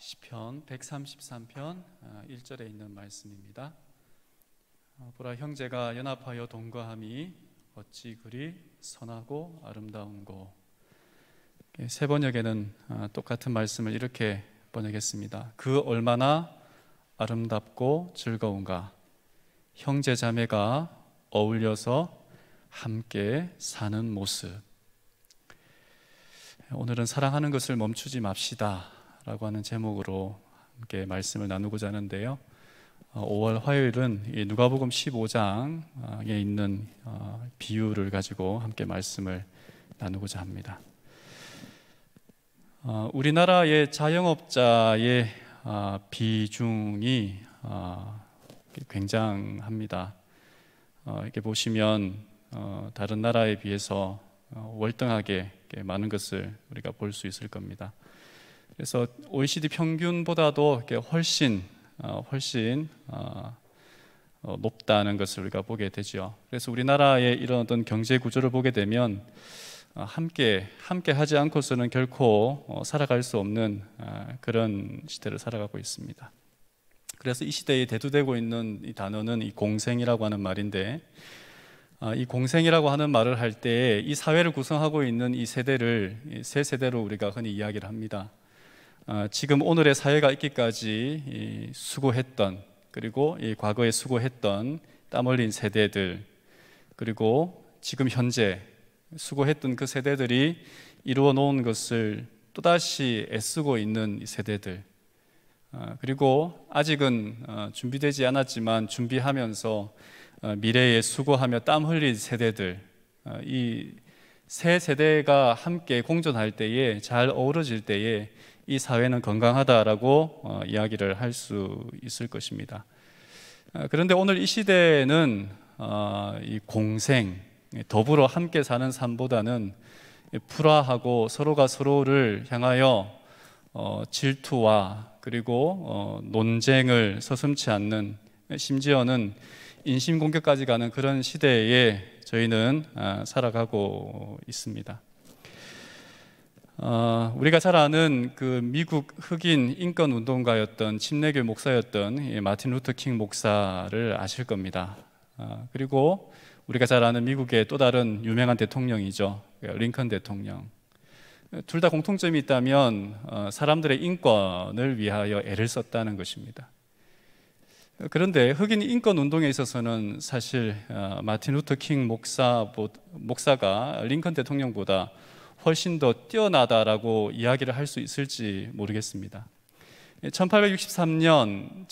시편 133편 1절에 있는 말씀입니다. 보라, 형제가 연합하여 동거함이 어찌 그리 선하고 아름다운고. 세 번역에는 똑같은 말씀을 이렇게 번역했습니다. 그 얼마나 아름답고 즐거운가. 형제 자매가 어울려서 함께 사는 모습. 오늘은 사랑하는 것을 멈추지 맙시다 라고 하는 제목으로 함께 말씀을 나누고자 하는데요, 5월 화요일은 누가복음 15장에 있는 비유를 가지고 함께 말씀을 나누고자 합니다. 우리나라의 자영업자의 비중이 굉장합니다. 이렇게 보시면 다른 나라에 비해서 월등하게 많은 것을 우리가 볼 수 있을 겁니다. 그래서 OECD 평균보다도 훨씬 높다는 것을 우리가 보게 되죠. 그래서 우리나라의 이런 어떤 경제 구조를 보게 되면 함께 하지 않고서는 결코 살아갈 수 없는 그런 시대를 살아가고 있습니다. 그래서 이 시대에 대두되고 있는 이 단어는 이 공생이라고 하는 말인데, 이 공생이라고 하는 말을 할 때 이 사회를 구성하고 있는 이 세대를 세 세대로 우리가 흔히 이야기를 합니다. 지금 오늘의 사회가 있기까지 수고했던, 그리고 이 과거에 수고했던 땀 흘린 세대들, 그리고 지금 현재 수고했던 그 세대들이 이루어 놓은 것을 또다시 애쓰고 있는 이 세대들, 그리고 아직은 준비되지 않았지만 준비하면서 미래에 수고하며 땀 흘린 세대들, 이 세 세대가 함께 공존할 때에, 잘 어우러질 때에 이 사회는 건강하다라고 이야기를 할 수 있을 것입니다. 그런데 오늘 이 시대는 이 공생, 더불어 함께 사는 삶보다는 불화하고 서로가 서로를 향하여 질투와 그리고 논쟁을 서슴지 않는, 심지어는 인신공격까지 가는 그런 시대에 저희는 살아가고 있습니다. 우리가 잘 아는 그 미국 흑인 인권 운동가였던 침례교 목사였던 마틴 루터 킹 목사를 아실 겁니다. 그리고 우리가 잘 아는 미국의 또 다른 유명한 대통령이죠, 링컨 대통령. 둘 다 공통점이 있다면 사람들의 인권을 위하여 애를 썼다는 것입니다. 그런데 흑인 인권 운동에 있어서는 사실 마틴 루터 킹 목사가 링컨 대통령보다 훨씬 더 뛰어나다라고 이야기를 할 수 있을지 모르겠습니다. 1863년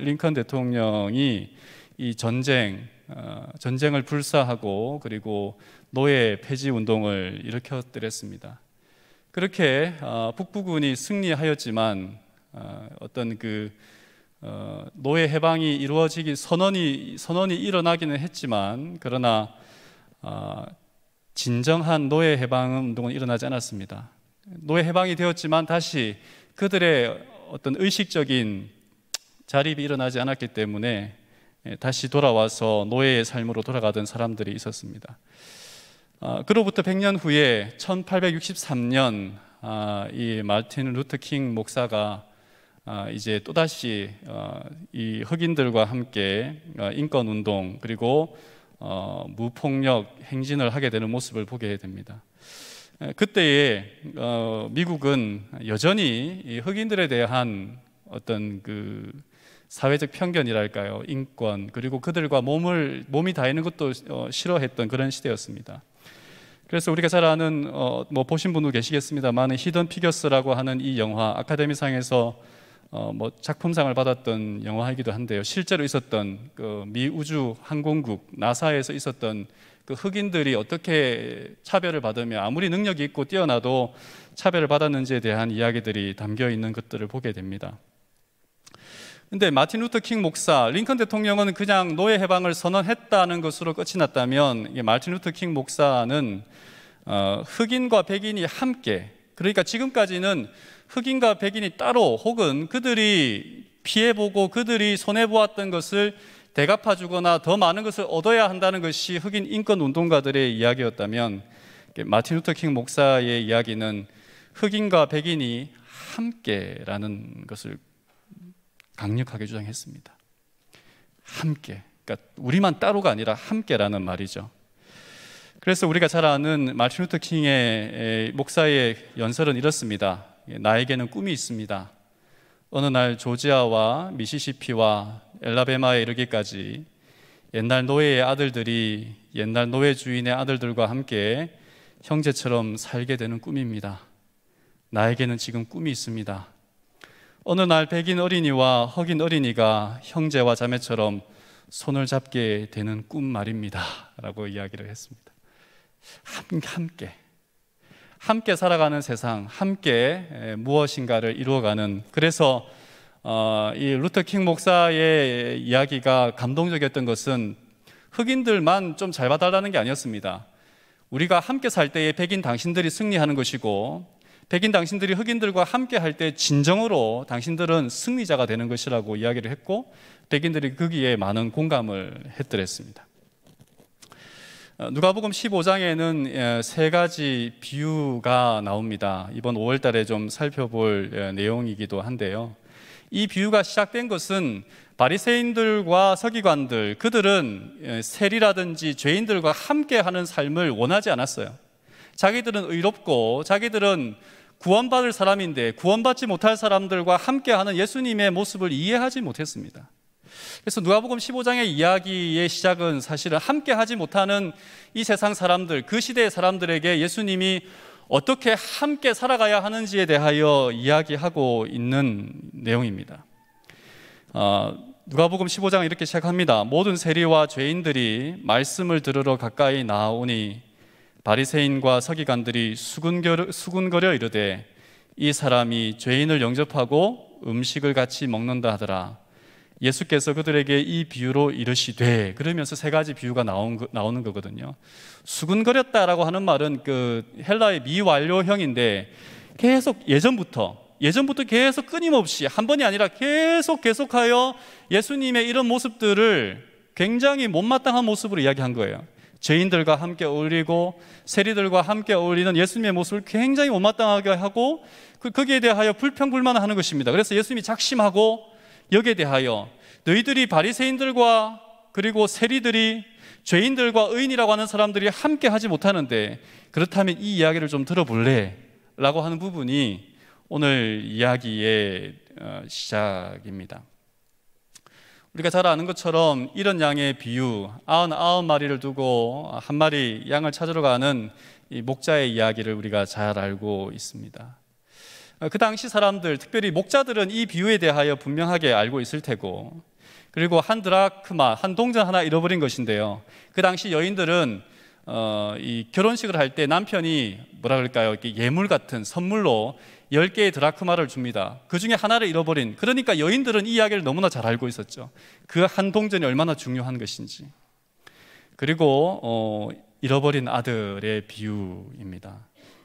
링컨 대통령이 이 전쟁을 불사하고 그리고 노예 폐지 운동을 일으켰더랬습니다. 그렇게 북부군이 승리하였지만 어떤 노예 해방이 이루어지기 선언이 일어나기는 했지만, 그러나 진정한 노예 해방 운동은 일어나지 않았습니다. 노예 해방이 되었지만 다시 그들의 어떤 의식적인 자립이 일어나지 않았기 때문에 다시 돌아와서 노예의 삶으로 돌아가던 사람들이 있었습니다. 그로부터 100년 후에 1863년 이 마틴 루터 킹 목사가 이제 또다시 이 흑인들과 함께 인권 운동 그리고 무폭력 행진을 하게 되는 모습을 보게 됩니다. 그때에 미국은 여전히 이 흑인들에 대한 어떤 그 사회적 편견이랄까요, 인권, 그리고 그들과 몸이 닿이는 것도 싫어했던 그런 시대였습니다. 그래서 우리가 잘 아는 보신 분도 계시겠습니다만, 히든 피겨스라고 하는 이 영화, 아카데미상에서 작품상을 받았던 영화이기도 한데요, 실제로 있었던 그 미 우주 항공국 나사에서 있었던 그 흑인들이 어떻게 차별을 받으며 아무리 능력이 있고 뛰어나도 차별을 받았는지에 대한 이야기들이 담겨 있는 것들을 보게 됩니다. 근데 마틴 루터 킹 목사, 링컨 대통령은 그냥 노예 해방을 선언했다는 것으로 끝이 났다면, 마틴 루터 킹 목사는 흑인과 백인이 함께, 그러니까 지금까지는 흑인과 백인이 따로, 혹은 그들이 피해보고 그들이 손해보았던 것을 대갚아주거나 더 많은 것을 얻어야 한다는 것이 흑인 인권 운동가들의 이야기였다면, 마틴 루터 킹 목사의 이야기는 흑인과 백인이 함께라는 것을 강력하게 주장했습니다. 함께, 그러니까 우리만 따로가 아니라 함께라는 말이죠. 그래서 우리가 잘 아는 마틴 루터 킹의 목사의 연설은 이렇습니다. 나에게는 꿈이 있습니다. 어느 날 조지아와 미시시피와 엘라베마에 이르기까지 옛날 노예의 아들들이 옛날 노예 주인의 아들들과 함께 형제처럼 살게 되는 꿈입니다. 나에게는 지금 꿈이 있습니다. 어느 날 백인 어린이와 흑인 어린이가 형제와 자매처럼 손을 잡게 되는 꿈 말입니다 라고 이야기를 했습니다. 함께 살아가는 세상, 함께 무엇인가를 이루어가는, 그래서 이 루터 킹 목사의 이야기가 감동적이었던 것은 흑인들만 좀 잘 봐달라는 게 아니었습니다. 우리가 함께 살 때에 백인 당신들이 승리하는 것이고, 백인 당신들이 흑인들과 함께 할 때 진정으로 당신들은 승리자가 되는 것이라고 이야기를 했고, 백인들이 거기에 많은 공감을 했더랬습니다. 누가복음 15장에는 세 가지 비유가 나옵니다. 이번 5월 달에 좀 살펴볼 내용이기도 한데요. 이 비유가 시작된 것은 바리새인들과 서기관들, 그들은 세리라든지 죄인들과 함께하는 삶을 원하지 않았어요. 자기들은 의롭고 자기들은 구원받을 사람인데 구원받지 못할 사람들과 함께하는 예수님의 모습을 이해하지 못했습니다. 그래서 누가복음 15장의 이야기의 시작은 사실은 함께하지 못하는 이 세상 사람들, 그 시대의 사람들에게 예수님이 어떻게 함께 살아가야 하는지에 대하여 이야기하고 있는 내용입니다. 누가복음 15장은 이렇게 시작합니다. 모든 세리와 죄인들이 말씀을 들으러 가까이 나아오니 바리새인과 서기관들이 수군거려 이르되 이 사람이 죄인을 영접하고 음식을 같이 먹는다 하더라. 예수께서 그들에게 이 비유로 이르시되, 그러면서 세 가지 비유가 나오는 거거든요. 수군거렸다라고 하는 말은 그 헬라의 미완료형인데 예전부터 계속 끊임없이 한 번이 아니라 계속하여 예수님의 이런 모습들을 굉장히 못마땅한 모습으로 이야기한 거예요. 죄인들과 함께 어울리고 세리들과 함께 어울리는 예수님의 모습을 굉장히 못마땅하게 하고 거기에 대하여 불평불만하는 것입니다. 그래서 예수님이 작심하고 여기에 대하여 너희들이 바리새인들과 그리고 세리들이 죄인들과 의인이라고 하는 사람들이 함께 하지 못하는데 그렇다면 이 이야기를 좀 들어볼래? 라고 하는 부분이 오늘 이야기의 시작입니다. 우리가 잘 아는 것처럼 이런 양의 비유, 99마리를 두고 한 마리 양을 찾으러 가는 이 목자의 이야기를 우리가 잘 알고 있습니다. 그 당시 사람들, 특별히 목자들은 이 비유에 대하여 분명하게 알고 있을 테고, 그리고 한 드라크마, 한 동전 하나 잃어버린 것인데요. 그 당시 여인들은 이 결혼식을 할 때 남편이 뭐라 그럴까요? 이렇게 예물 같은 선물로 10개의 드라크마를 줍니다. 그 중에 하나를 잃어버린, 그러니까 여인들은 이 이야기를 너무나 잘 알고 있었죠. 그 한 동전이 얼마나 중요한 것인지. 그리고 잃어버린 아들의 비유입니다.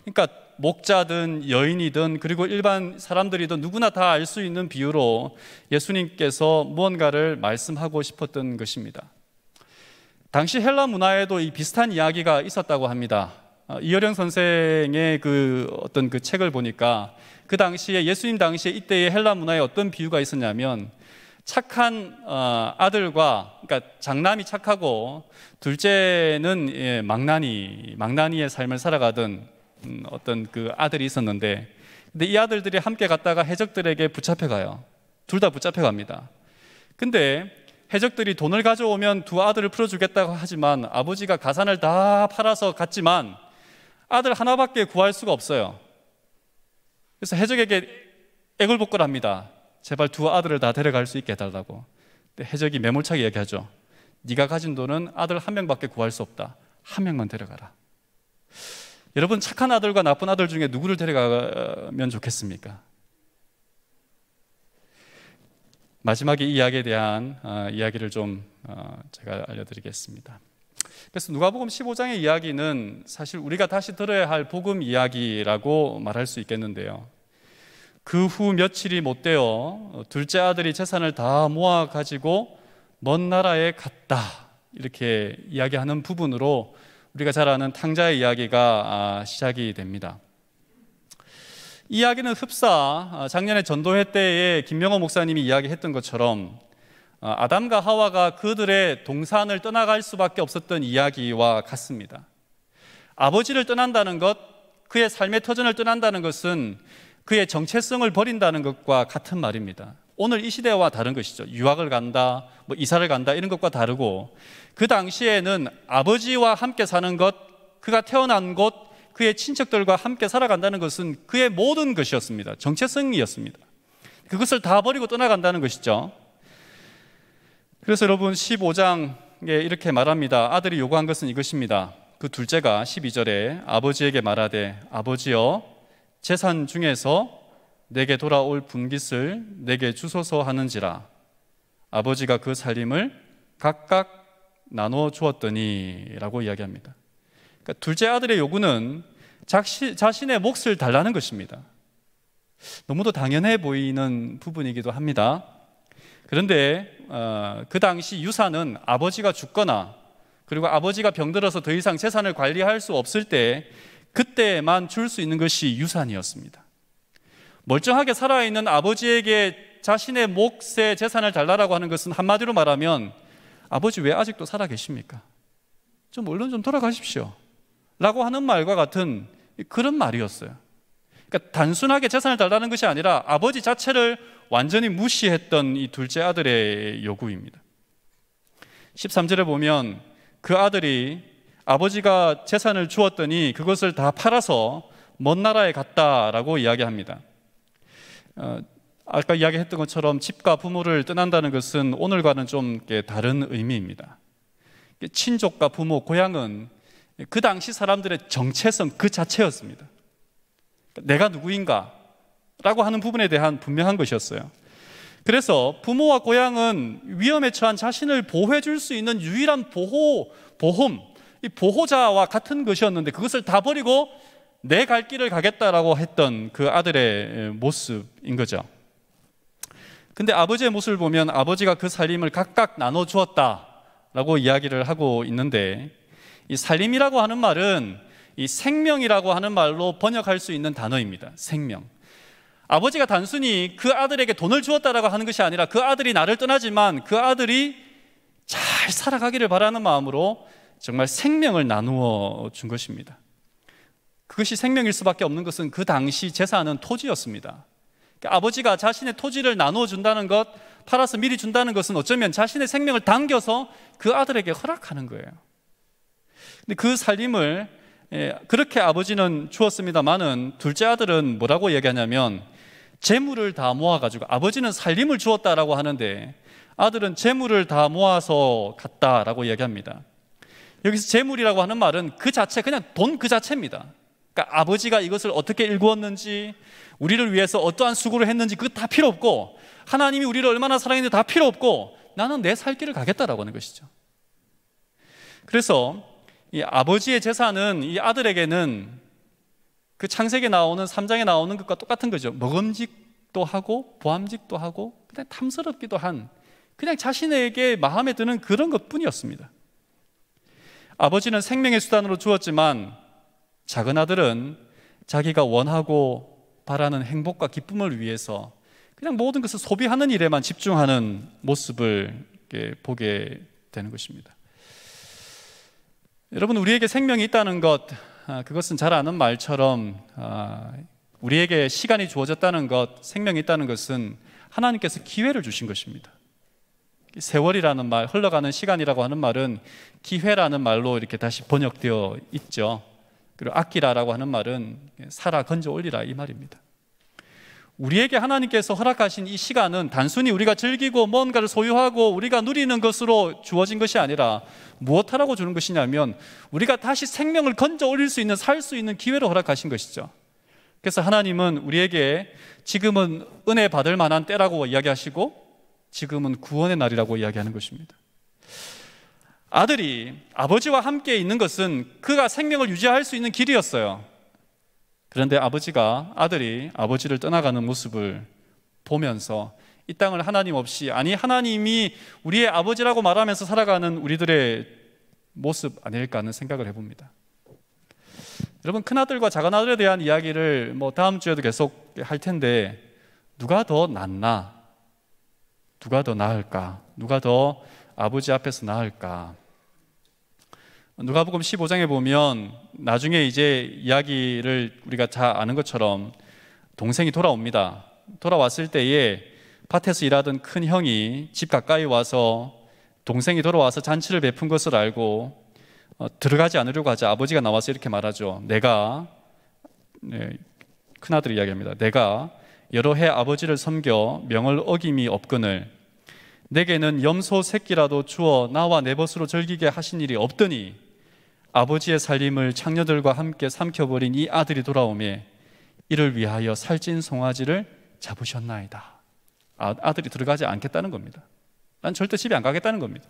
그러니까 목자든 여인이든 그리고 일반 사람들이든 누구나 다 알 수 있는 비유로 예수님께서 무언가를 말씀하고 싶었던 것입니다. 당시 헬라 문화에도 이 비슷한 이야기가 있었다고 합니다. 이어령 선생의 어떤 그 책을 보니까 그 당시에 예수님 당시에 이때의 헬라 문화에 어떤 비유가 있었냐면, 착한 아들과, 그러니까 장남이 착하고 둘째는 망나니의 삶을 살아가던 어떤 그 아들이 있었는데, 근데 이 아들들이 함께 갔다가 해적들에게 붙잡혀가요. 둘 다 붙잡혀갑니다. 근데 해적들이 돈을 가져오면 두 아들을 풀어주겠다고 하지만 아버지가 가산을 다 팔아서 갔지만 아들 하나밖에 구할 수가 없어요. 그래서 해적에게 애걸복걸합니다. 제발 두 아들을 다 데려갈 수 있게 해달라고. 근데 해적이 매몰차게 얘기하죠. 네가 가진 돈은 아들 한 명밖에 구할 수 없다. 한 명만 데려가라. 여러분, 착한 아들과 나쁜 아들 중에 누구를 데려가면 좋겠습니까? 마지막에 이 이야기에 대한 이야기를 좀 제가 알려드리겠습니다. 그래서 누가복음 15장의 이야기는 사실 우리가 다시 들어야 할 복음 이야기라고 말할 수 있겠는데요. 그 후 며칠이 못 되어 둘째 아들이 재산을 다 모아 가지고 먼 나라에 갔다, 이렇게 이야기하는 부분으로 우리가 잘 아는 탕자의 이야기가 시작이 됩니다. 이야기는 흡사 작년에 전도회 때에 김명호 목사님이 이야기했던 것처럼 아담과 하와가 그들의 동산을 떠나갈 수밖에 없었던 이야기와 같습니다. 아버지를 떠난다는 것, 그의 삶의 터전을 떠난다는 것은 그의 정체성을 버린다는 것과 같은 말입니다. 오늘 이 시대와 다른 것이죠. 유학을 간다, 이사를 간다 이런 것과 다르고, 그 당시에는 아버지와 함께 사는 것, 그가 태어난 곳, 그의 친척들과 함께 살아간다는 것은 그의 모든 것이었습니다. 정체성이었습니다. 그것을 다 버리고 떠나간다는 것이죠. 그래서 여러분 15장에 이렇게 말합니다. 아들이 요구한 것은 이것입니다. 그 둘째가 12절에 아버지에게 말하되 아버지여 재산 중에서 내게 돌아올 분깃을 내게 주소서 하는지라. 아버지가 그 살림을 각각 나누어 주었더니 라고 이야기합니다. 그러니까 둘째 아들의 요구는 자신의 몫을 달라는 것입니다. 너무도 당연해 보이는 부분이기도 합니다. 그런데 그 당시 유산은 아버지가 죽거나 그리고 아버지가 병들어서 더 이상 재산을 관리할 수 없을 때 그때만 줄 수 있는 것이 유산이었습니다. 멀쩡하게 살아있는 아버지에게 자신의 몫의 재산을 달라고 하는 것은 한마디로 말하면 아버지 왜 아직도 살아 계십니까? 좀 얼른 좀 돌아가십시오 라고 하는 말과 같은 그런 말이었어요. 그러니까 단순하게 재산을 달라는 것이 아니라 아버지 자체를 완전히 무시했던 이 둘째 아들의 요구입니다. 13절에 보면 그 아들이 아버지가 재산을 주었더니 그것을 다 팔아서 먼 나라에 갔다라고 이야기합니다. 아까 이야기했던 것처럼 집과 부모를 떠난다는 것은 오늘과는 좀 다른 의미입니다. 친족과 부모, 고향은 그 당시 사람들의 정체성 그 자체였습니다. 내가 누구인가? 라고 하는 부분에 대한 분명한 것이었어요. 그래서 부모와 고향은 위험에 처한 자신을 보호해 줄 수 있는 유일한 보험, 이 보호자와 같은 것이었는데 그것을 다 버리고 내 갈 길을 가겠다라고 했던 그 아들의 모습인 거죠. 근데 아버지의 모습을 보면 아버지가 그 살림을 각각 나눠 주었다라고 이야기를 하고 있는데, 이 살림이라고 하는 말은 이 생명이라고 하는 말로 번역할 수 있는 단어입니다. 생명. 아버지가 단순히 그 아들에게 돈을 주었다라고 하는 것이 아니라 그 아들이 나를 떠나지만 그 아들이 잘 살아가기를 바라는 마음으로 정말 생명을 나누어 준 것입니다. 그것이 생명일 수밖에 없는 것은 그 당시 재산은 토지였습니다. 그러니까 아버지가 자신의 토지를 나누어 준다는 것, 팔아서 미리 준다는 것은 어쩌면 자신의 생명을 당겨서 그 아들에게 허락하는 거예요. 근데 그 살림을 그렇게 아버지는 주었습니다만은 둘째 아들은 뭐라고 얘기하냐면 재물을 다 모아가지고, 아버지는 살림을 주었다라고 하는데 아들은 재물을 다 모아서 갔다라고 이야기합니다. 여기서 재물이라고 하는 말은 그 자체, 그냥 돈 그 자체입니다. 그러니까 아버지가 이것을 어떻게 일구었는지, 우리를 위해서 어떠한 수고를 했는지 그거 다 필요 없고, 하나님이 우리를 얼마나 사랑했는지 다 필요 없고, 나는 내 살 길을 가겠다라고 하는 것이죠. 그래서 이 아버지의 재산은 이 아들에게는 그 창세기에 나오는 3장에 나오는 것과 똑같은 거죠. 먹음직도 하고 보암직도 하고 그냥 탐스럽기도 한, 그냥 자신에게 마음에 드는 그런 것뿐이었습니다. 아버지는 생명의 수단으로 주었지만 작은 아들은 자기가 원하고 바라는 행복과 기쁨을 위해서 그냥 모든 것을 소비하는 일에만 집중하는 모습을 보게 되는 것입니다. 여러분, 우리에게 생명이 있다는 것, 그것은 잘 아는 말처럼 우리에게 시간이 주어졌다는 것, 생명이 있다는 것은 하나님께서 기회를 주신 것입니다. 세월이라는 말, 흘러가는 시간이라고 하는 말은 기회라는 말로 이렇게 다시 번역되어 있죠. 그리고 아끼라라고 하는 말은 살아 건져 올리라 이 말입니다. 우리에게 하나님께서 허락하신 이 시간은 단순히 우리가 즐기고 뭔가를 소유하고 우리가 누리는 것으로 주어진 것이 아니라 무엇하라고 주는 것이냐면 우리가 다시 생명을 건져 올릴 수 있는, 살 수 있는 기회로 허락하신 것이죠. 그래서 하나님은 우리에게 지금은 은혜 받을 만한 때라고 이야기하시고 지금은 구원의 날이라고 이야기하는 것입니다. 아들이 아버지와 함께 있는 것은 그가 생명을 유지할 수 있는 길이었어요. 그런데 아들이 아버지를 떠나가는 모습을 보면서 이 땅을 하나님 없이, 아니 하나님이 우리의 아버지라고 말하면서 살아가는 우리들의 모습 아닐까 하는 생각을 해봅니다. 여러분, 큰아들과 작은아들에 대한 이야기를 다음 주에도 계속 할 텐데, 누가 더 낫나? 누가 더 나을까? 누가 더 아버지 앞에서 나을까? 누가복음 15장에 보면 나중에 이제 이야기를 우리가 다 아는 것처럼 동생이 돌아옵니다. 돌아왔을 때에 밭에서 일하던 큰 형이 집 가까이 와서 동생이 돌아와서 잔치를 베푼 것을 알고 들어가지 않으려고 하자 아버지가 나와서 이렇게 말하죠. 큰아들이 이야기합니다. 내가 여러 해 아버지를 섬겨 명을 어김이 없거늘 내게는 염소 새끼라도 주어 나와 내 벗으로 즐기게 하신 일이 없더니 아버지의 살림을 창녀들과 함께 삼켜버린 이 아들이 돌아오매 이를 위하여 살찐 송아지를 잡으셨나이다. 아들이 들어가지 않겠다는 겁니다. 난 절대 집에 안 가겠다는 겁니다.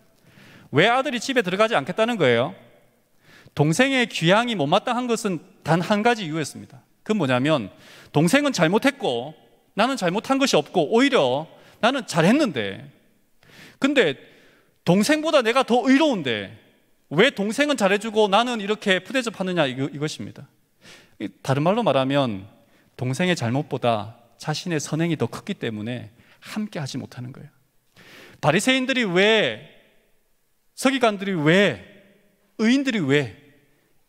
왜 아들이 집에 들어가지 않겠다는 거예요? 동생의 귀향이 못마땅한 것은 단 한 가지 이유였습니다. 그건 뭐냐면 동생은 잘못했고 나는 잘못한 것이 없고 오히려 나는 잘했는데, 근데 동생보다 내가 더 의로운데 왜 동생은 잘해주고 나는 이렇게 푸대접하느냐, 이것입니다. 다른 말로 말하면 동생의 잘못보다 자신의 선행이 더 컸기 때문에 함께 하지 못하는 거예요. 바리새인들이 왜, 서기관들이 왜, 의인들이 왜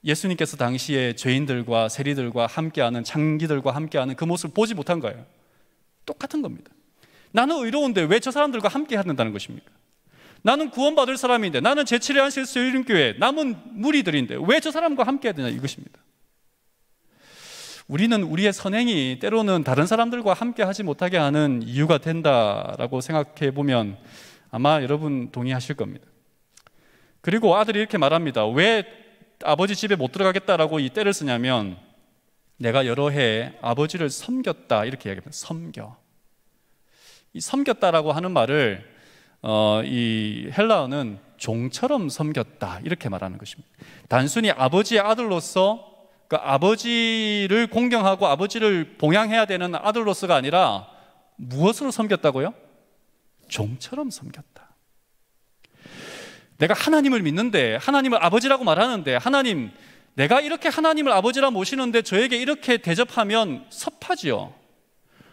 예수님께서 당시에 죄인들과 세리들과 함께하는, 창기들과 함께하는 그 모습을 보지 못한 거예요. 똑같은 겁니다. 나는 의로운데 왜 저 사람들과 함께 해야 된다는 것입니까? 나는 구원받을 사람인데, 나는 제7회 안식일수 일인교회 남은 무리들인데 왜 저 사람과 함께 해야 되냐, 이것입니다. 우리는 우리의 선행이 때로는 다른 사람들과 함께 하지 못하게 하는 이유가 된다라고 생각해 보면 아마 여러분 동의하실 겁니다. 그리고 아들이 이렇게 말합니다. 왜 아버지 집에 못 들어가겠다라고 이 때를 쓰냐면 내가 여러 해 아버지를 섬겼다, 이렇게 이야기합니다. 섬겨. 이 섬겼다라고 하는 말을 이 헬라어는 종처럼 섬겼다, 이렇게 말하는 것입니다. 단순히 아버지의 아들로서, 그 아버지를 공경하고 아버지를 봉양해야 되는 아들로서가 아니라 무엇으로 섬겼다고요? 종처럼 섬겼다. 내가 하나님을 믿는데, 하나님을 아버지라고 말하는데, 하나님, 내가 이렇게 하나님을 아버지라 모시는데 저에게 이렇게 대접하면 섭하지요.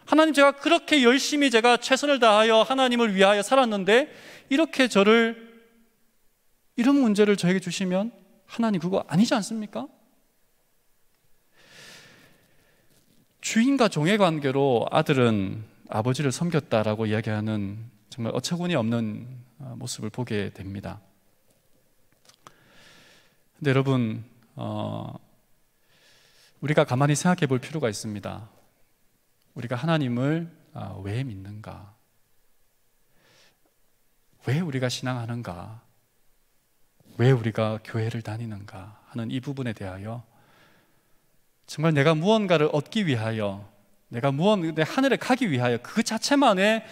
하나님, 제가 그렇게 열심히 제가 최선을 다하여 하나님을 위하여 살았는데 이렇게 이런 문제를 저에게 주시면 하나님, 그거 아니지 않습니까? 주인과 종의 관계로 아들은 아버지를 섬겼다라고 이야기하는 정말 어처구니 없는 모습을 보게 됩니다. 근데 여러분, 우리가 가만히 생각해 볼 필요가 있습니다. 우리가 하나님을 왜 믿는가? 왜 우리가 신앙하는가? 왜 우리가 교회를 다니는가? 하는 이 부분에 대하여 정말 내가 무언가를 얻기 위하여, 내 하늘에 가기 위하여 그 자체만의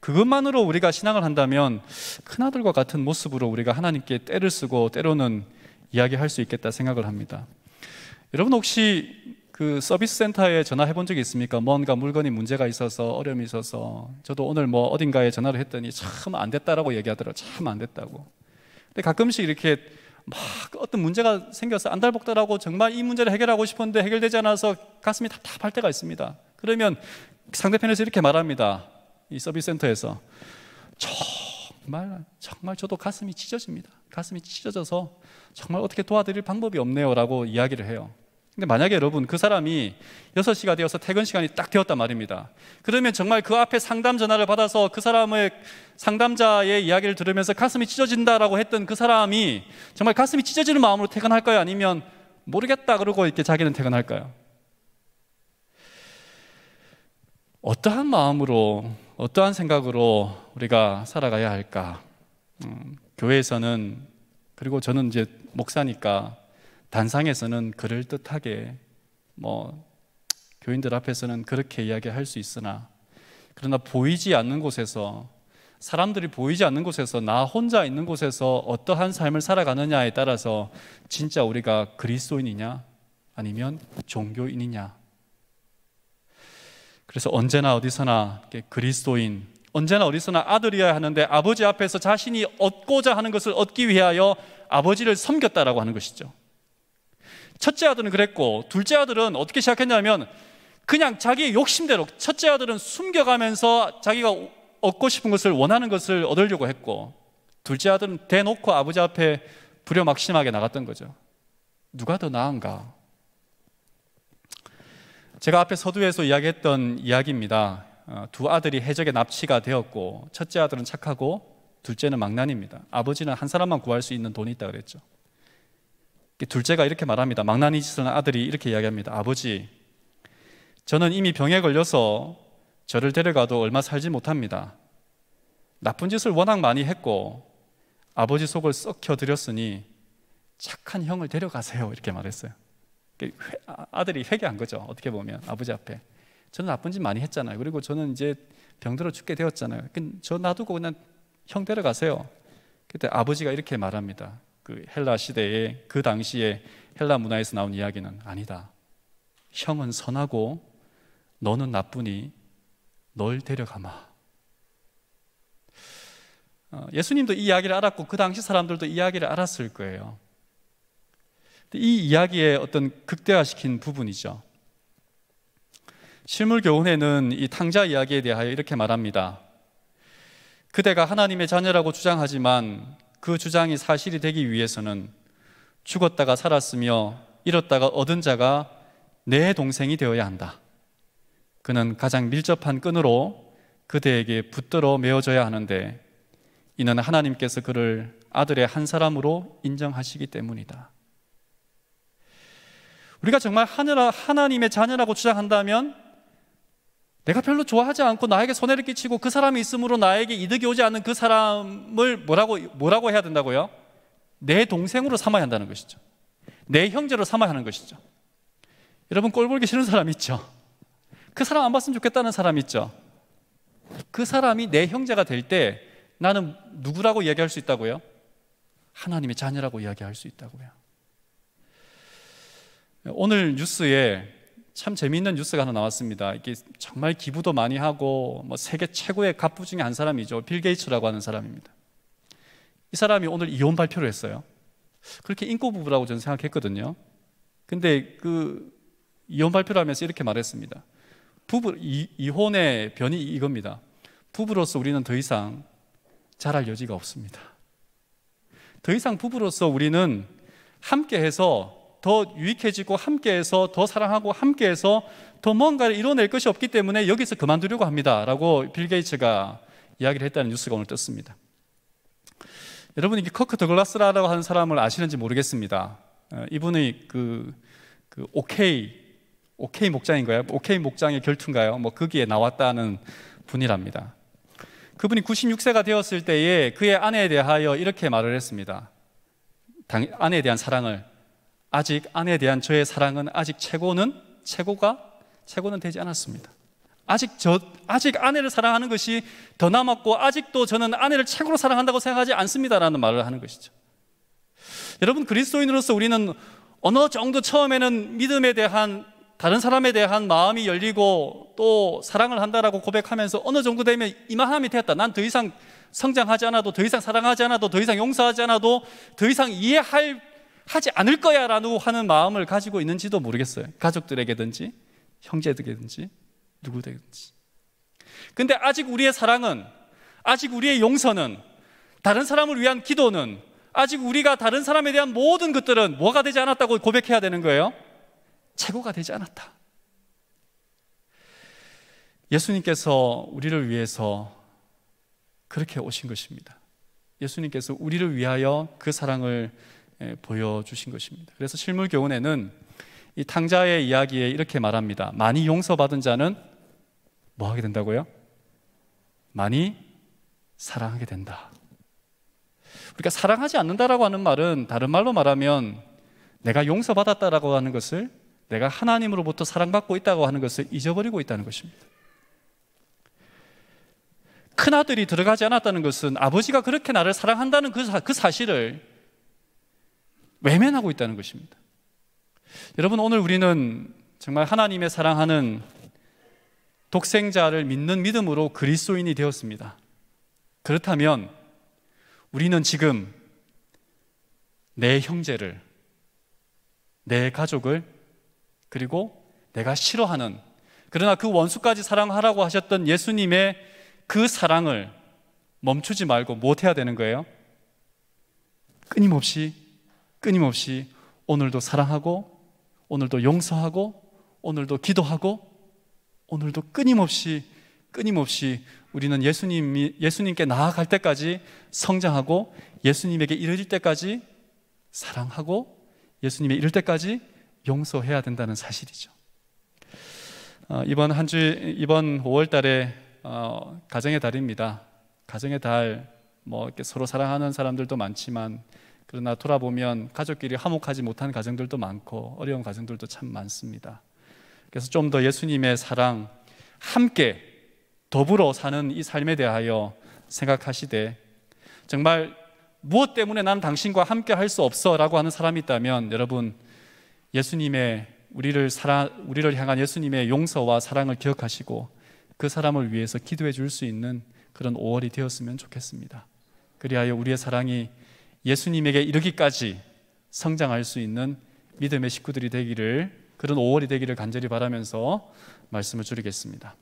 그것만으로 우리가 신앙을 한다면 큰아들과 같은 모습으로 우리가 하나님께 때를 쓰고 때로는 이야기할 수 있겠다 생각을 합니다. 여러분, 혹시 그 서비스 센터에 전화해 본 적이 있습니까? 뭔가 물건이 문제가 있어서, 어려움이 있어서. 저도 오늘 어딘가에 전화를 했더니 참 안 됐다라고 얘기하더라고요. 참 안 됐다고. 근데 가끔씩 이렇게 막 어떤 문제가 생겨서 안달복달하고 정말 이 문제를 해결하고 싶은데 해결되지 않아서 가슴이 답답할 때가 있습니다. 그러면 상대편에서 이렇게 말합니다. 이 서비스 센터에서 정말 저도 가슴이 찢어집니다. 가슴이 찢어져서 정말 어떻게 도와드릴 방법이 없네요 라고 이야기를 해요. 근데 만약에 여러분, 그 사람이 6시가 되어서 퇴근 시간이 딱 되었단 말입니다. 그러면 정말 그 앞에 상담 전화를 받아서 그 사람의 상담자의 이야기를 들으면서 가슴이 찢어진다라고 했던 그 사람이 정말 가슴이 찢어지는 마음으로 퇴근할까요? 아니면 모르겠다 그러고 이렇게 자기는 퇴근할까요? 어떠한 마음으로, 어떠한 생각으로 우리가 살아가야 할까? 교회에서는, 그리고 저는 이제 목사니까 단상에서는 그럴듯하게 교인들 앞에서는 그렇게 이야기할 수 있으나, 그러나 보이지 않는 곳에서, 사람들이 보이지 않는 곳에서, 나 혼자 있는 곳에서 어떠한 삶을 살아가느냐에 따라서 진짜 우리가 그리스도인이냐 아니면 종교인이냐. 그래서 언제나 어디서나 그리스도인, 언제나 어디서나 아들이어야 하는데 아버지 앞에서 자신이 얻고자 하는 것을 얻기 위하여 아버지를 섬겼다라고 하는 것이죠. 첫째 아들은 그랬고, 둘째 아들은 어떻게 시작했냐면 그냥 자기의 욕심대로, 첫째 아들은 숨겨가면서 자기가 얻고 싶은 것을, 원하는 것을 얻으려고 했고, 둘째 아들은 대놓고 아버지 앞에 부려막심하게 나갔던 거죠. 누가 더 나은가? 제가 앞에 서두에서 이야기했던 이야기입니다. 두 아들이 해적의 납치가 되었고, 첫째 아들은 착하고 둘째는 망나니입니다. 아버지는 한 사람만 구할 수 있는 돈이 있다 그랬죠. 둘째가 이렇게 말합니다. 망나니 짓을 한 아들이 이렇게 이야기합니다. 아버지, 저는 이미 병에 걸려서 저를 데려가도 얼마 살지 못합니다. 나쁜 짓을 워낙 많이 했고 아버지 속을 썩혀드렸으니 착한 형을 데려가세요. 이렇게 말했어요. 아들이 회개한 거죠. 어떻게 보면 아버지 앞에 저는 나쁜 짓 많이 했잖아요. 그리고 저는 이제 병들어 죽게 되었잖아요. 저 놔두고 그냥 형 데려가세요. 그때 아버지가 이렇게 말합니다. 그 헬라 시대에, 그 당시에 헬라 문화에서 나온 이야기는 아니다. 형은 선하고 너는 나쁘니 널 데려가마. 예수님도 이 이야기를 알았고 그 당시 사람들도 이 이야기를 알았을 거예요. 이 이야기의 어떤 극대화시킨 부분이죠. 실물교훈에는 이 탕자 이야기에 대하여 이렇게 말합니다. 그대가 하나님의 자녀라고 주장하지만 그 주장이 사실이 되기 위해서는 죽었다가 살았으며 잃었다가 얻은 자가 내 동생이 되어야 한다. 그는 가장 밀접한 끈으로 그대에게 붙들어 메어져야 하는데 이는 하나님께서 그를 아들의 한 사람으로 인정하시기 때문이다. 우리가 정말 하나님의 자녀라고 주장한다면 내가 별로 좋아하지 않고 나에게 손해를 끼치고 그 사람이 있으므로 나에게 이득이 오지 않는 그 사람을 뭐라고 해야 된다고요? 내 동생으로 삼아야 한다는 것이죠. 내 형제로 삼아야 하는 것이죠. 여러분, 꼴 보기 싫은 사람 있죠? 그 사람 안 봤으면 좋겠다는 사람 있죠? 그 사람이 내 형제가 될 때 나는 누구라고 이야기할 수 있다고요? 하나님의 자녀라고 이야기할 수 있다고요. 오늘 뉴스에 참 재미있는 뉴스가 하나 나왔습니다. 이게 정말 기부도 많이 하고 세계 최고의 갑부 중에 한 사람이죠. 빌 게이츠라고 하는 사람입니다. 이 사람이 오늘 이혼 발표를 했어요. 그렇게 인고 부부라고 저는 생각했거든요. 근데 그 이혼 발표를 하면서 이렇게 말했습니다. 이혼의 변이 이겁니다. 부부로서 우리는 더 이상 잘할 여지가 없습니다. 더 이상 부부로서 우리는 함께해서 더 유익해지고 함께해서 더 사랑하고 함께해서 더 뭔가를 이뤄낼 것이 없기 때문에 여기서 그만두려고 합니다 라고 빌 게이츠가 이야기를 했다는 뉴스가 오늘 떴습니다. 여러분, 이게 커크 더글라스라고 하는 사람을 아시는지 모르겠습니다. 이분의 그 오케이 목장인가요? 오케이 목장의 결투인가요? 거기에 나왔다는 분이랍니다. 그분이 96세가 되었을 때에 그의 아내에 대하여 이렇게 말을 했습니다. 아내에 대한 사랑을, 아직 아내에 대한 저의 사랑은 아직 최고는 되지 않았습니다. 아직 아내를 사랑하는 것이 더 남았고 아직도 저는 아내를 최고로 사랑한다고 생각하지 않습니다라는 말을 하는 것이죠. 여러분, 그리스도인으로서 우리는 어느 정도 처음에는 믿음에 대한, 다른 사람에 대한 마음이 열리고 또 사랑을 한다라고 고백하면서 어느 정도 되면 이만함이 되었다. 난 더 이상 성장하지 않아도, 더 이상 사랑하지 않아도, 더 이상 용서하지 않아도, 더 이상 하지 않을 거야 라고 하는 마음을 가지고 있는지도 모르겠어요. 가족들에게든지 형제들에게든지 누구든지. 근데 아직 우리의 사랑은, 아직 우리의 용서는, 다른 사람을 위한 기도는, 아직 우리가 다른 사람에 대한 모든 것들은 뭐가 되지 않았다고 고백해야 되는 거예요? 최고가 되지 않았다. 예수님께서 우리를 위해서 그렇게 오신 것입니다. 예수님께서 우리를 위하여 그 사랑을 보여주신 것입니다. 그래서 실물교훈에는 이 탕자의 이야기에 이렇게 말합니다. 많이 용서받은 자는 뭐 하게 된다고요? 많이 사랑하게 된다. 우리가 사랑하지 않는다라고 하는 말은 다른 말로 말하면 내가 용서받았다라고 하는 것을, 내가 하나님으로부터 사랑받고 있다고 하는 것을 잊어버리고 있다는 것입니다. 큰아들이 들어가지 않았다는 것은 아버지가 그렇게 나를 사랑한다는 그 사실을 외면하고 있다는 것입니다. 여러분, 오늘 우리는 정말 하나님의 사랑하는 독생자를 믿는 믿음으로 그리스도인이 되었습니다. 그렇다면 우리는 지금 내 형제를, 내 가족을, 그리고 내가 싫어하는, 그러나 그 원수까지 사랑하라고 하셨던 예수님의 그 사랑을 멈추지 말고 못 해야 되는 거예요? 끊임없이 오늘도 사랑하고, 오늘도 용서하고, 오늘도 기도하고, 오늘도 끊임없이 우리는 예수님께 나아갈 때까지 성장하고, 예수님에게 이르질 때까지 사랑하고, 예수님에 이를 때까지 용서해야 된다는 사실이죠. 이번 5월 달에 가정의 달입니다. 가정의 달, 이렇게 서로 사랑하는 사람들도 많지만, 그러나 돌아보면 가족끼리 화목하지 못한 가정들도 많고 어려운 가정들도 참 많습니다. 그래서 좀 더 예수님의 사랑, 함께 더불어 사는 이 삶에 대하여 생각하시되, 정말 무엇 때문에 난 당신과 함께 할 수 없어 라고 하는 사람이 있다면, 여러분, 예수님의 우리를 향한 예수님의 용서와 사랑을 기억하시고 그 사람을 위해서 기도해 줄 수 있는 그런 5월이 되었으면 좋겠습니다. 그리하여 우리의 사랑이 예수님에게 이르기까지 성장할 수 있는 믿음의 식구들이 되기를, 그런 5월이 되기를 간절히 바라면서 말씀을 줄이겠습니다.